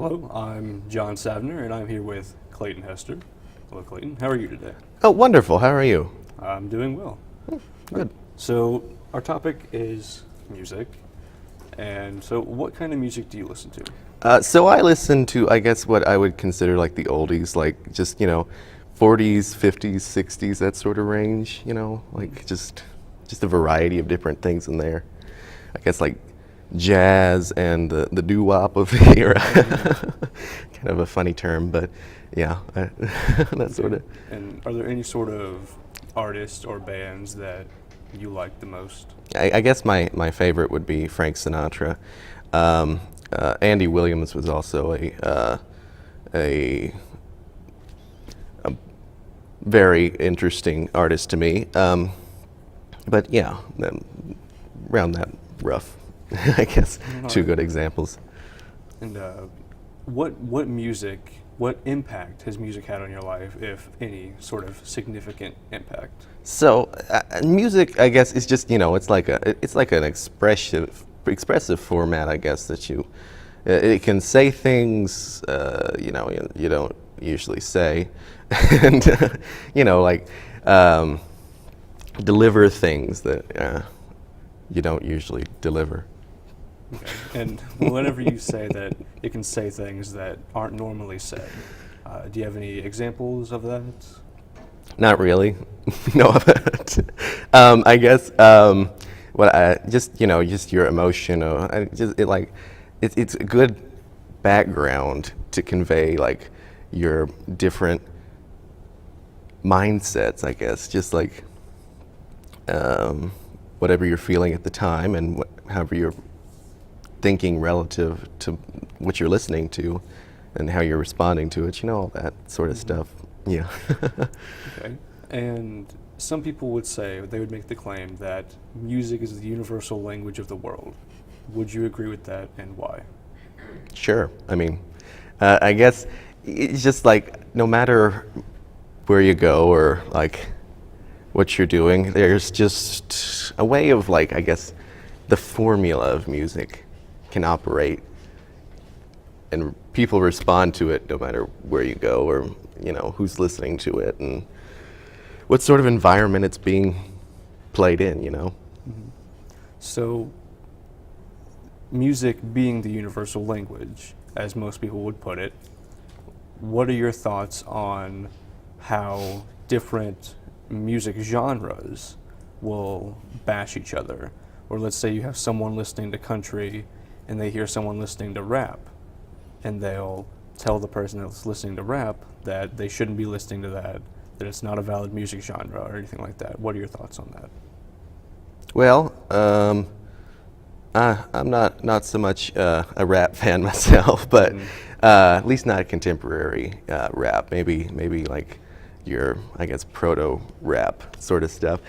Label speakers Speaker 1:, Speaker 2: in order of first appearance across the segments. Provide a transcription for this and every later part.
Speaker 1: Hello, I'm John Savner, and I'm here with Clayton Hester. Hello, Clayton. How are you today?
Speaker 2: Oh, wonderful. How are you?
Speaker 1: I'm doing well.
Speaker 2: Good.
Speaker 1: So, our topic is music. And so, what kind of music do you listen to?
Speaker 2: So I listen to, I guess, what I would consider like the oldies, like just, 40s, 50s, 60s, that sort of range, like just a variety of different things in there. I guess like jazz and the doo-wop of the era. Kind of a funny term, but yeah, that sort of.
Speaker 1: And are there any sort of artists or bands that you like the most?
Speaker 2: I guess my favorite would be Frank Sinatra. Andy Williams was also a very interesting artist to me. But yeah, around that rough, I guess, two good examples.
Speaker 1: And what impact has music had on your life, if any sort of significant impact?
Speaker 2: So music, I guess, is just it's like an expressive format, I guess, that it can say things you don't usually say, and like deliver things that you don't usually deliver.
Speaker 1: Okay. And whenever you say that it can say things that aren't normally said, do you have any examples of that?
Speaker 2: Not really. No. I guess what I just your emotion. It's a good background to convey like your different mindsets. I guess just like whatever you're feeling at the time and however you're thinking relative to what you're listening to and how you're responding to it. All that sort of stuff. Yeah.
Speaker 1: Okay. And some people would say, they would make the claim that music is the universal language of the world. Would you agree with that, and why?
Speaker 2: Sure. I mean, I guess it's just like no matter where you go or like what you're doing, there's just a way of like, I guess, the formula of music can operate and people respond to it no matter where you go or who's listening to it and what sort of environment it's being played in.
Speaker 1: Mm-hmm. So, music being the universal language, as most people would put it, what are your thoughts on how different music genres will bash each other? Or let's say you have someone listening to country and they hear someone listening to rap, and they'll tell the person that's listening to rap that they shouldn't be listening to that it's not a valid music genre or anything like that. What are your thoughts on that?
Speaker 2: Well, I'm not so much a rap fan myself, but at least not contemporary rap. Maybe like your, I guess, proto rap sort of stuff,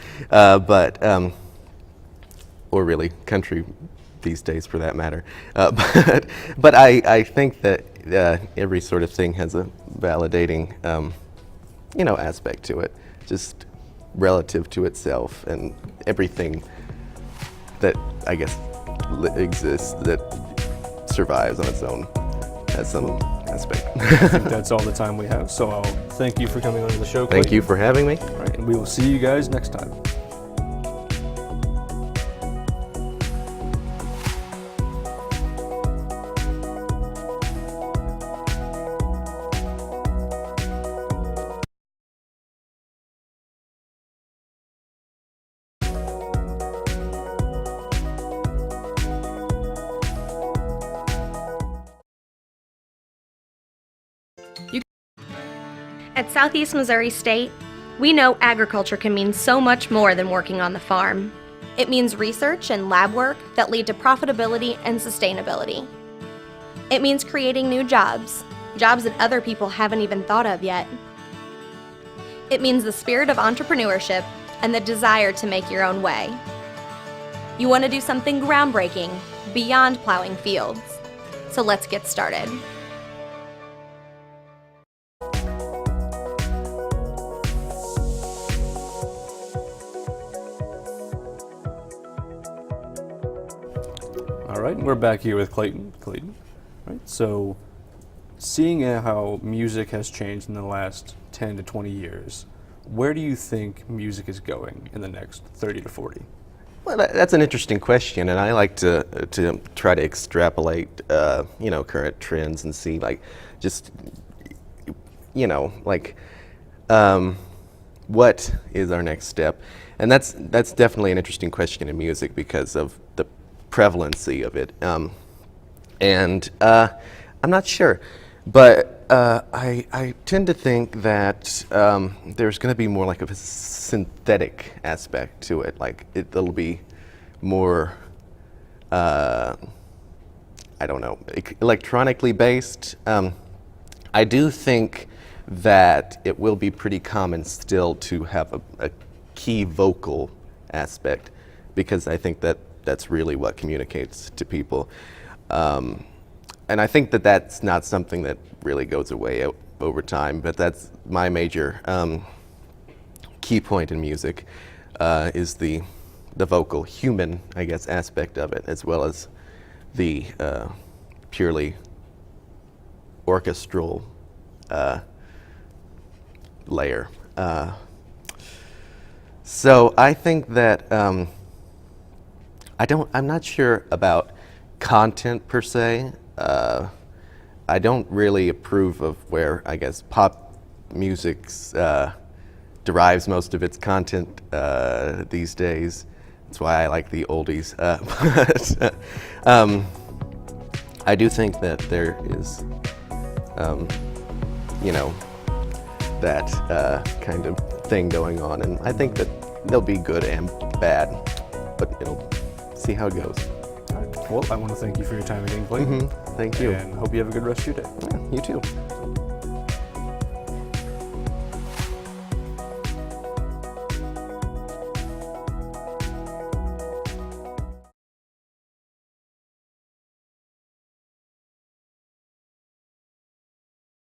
Speaker 2: or really country these days for that matter. But I think that every sort of thing has a validating aspect to it, just relative to itself and everything that I guess exists that survives on its own has some aspect.
Speaker 1: I think that's all the time we have, so I'll thank you for coming on to the show, Clayton.
Speaker 2: Thank you for having me.
Speaker 1: All right, and we will see you guys next time.
Speaker 3: At Southeast Missouri State, we know agriculture can mean so much more than working on the farm. It means research and lab work that lead to profitability and sustainability. It means creating new jobs that other people haven't even thought of yet. It means the spirit of entrepreneurship and the desire to make your own way. You want to do something groundbreaking beyond plowing fields. So let's get started.
Speaker 1: All right, we're back here with Clayton. All right, so seeing how music has changed in the last 10 to 20 years, where do you think music is going in the next 30 to 40?
Speaker 2: Well, that's an interesting question, and I like to try to extrapolate, current trends and see, like, just, what is our next step? And that's definitely an interesting question in music because of the prevalency of it. And I'm not sure, but I tend to think that there's going to be more like of a synthetic aspect to it. Like it'll be more, I don't know, electronically based. I do think that it will be pretty common still to have a key vocal aspect, because I think that that's really what communicates to people. And I think that that's not something that really goes away over time, but that's my major key point in music, is the vocal, human, I guess, aspect of it, as well as the purely orchestral layer. So I think that I'm not sure about content per se. I don't really approve of where, I guess, pop music derives most of its content these days. That's why I like the oldies. But I do think that there is, that kind of thing going on, and I think that they'll be good and bad, but it'll see how it goes.
Speaker 1: All right. Well, I want to thank you for your time again, Blake.
Speaker 2: Thank you.
Speaker 1: And hope you have a good rest of your day.
Speaker 2: Yeah, you too.